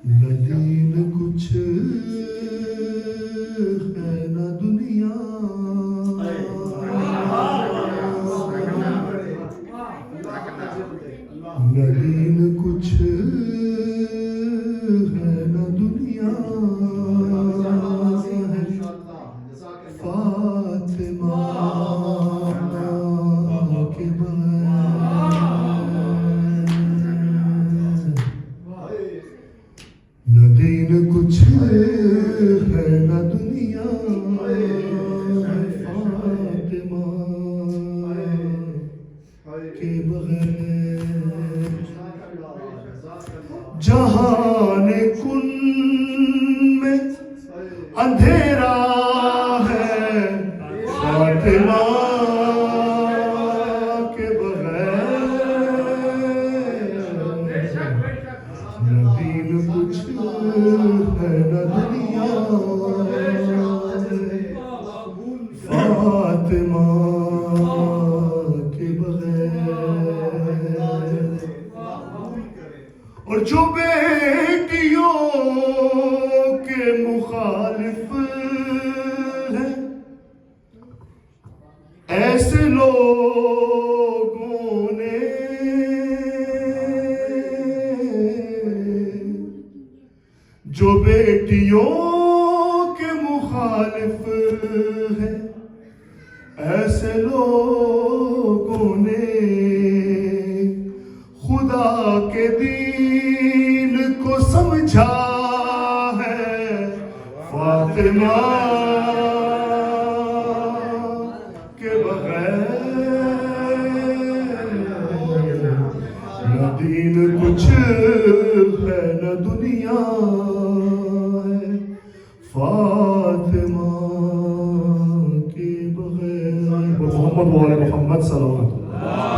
نہ دین کچھ ہے نہ دنیا، نہ دین کچھ ہے نہ دنیا، فاطمہ کے نہ دین کچھ ہے نہ دنیا، فاطمہ کے بغیر جہان کن میں اندھیرا ہے، فاطمہ کے بغیر نہ دین کچھ ہے نہ دنیا، فاطمہ کے بغیر۔ اور جو بیٹیوں کے مخالف ہیں ایسے لوگوں نے جو بیٹیوں کے مخالف ہیں ایسے لوگوں نے خدا کے دین کو سمجھا ہے، فاطمہ کے بغیر نہ دین کچھ ہے نہ دنیا، فاطمہ کے بغیر۔ محمد وعلی محمد صلی اللہ علیہ وسلم۔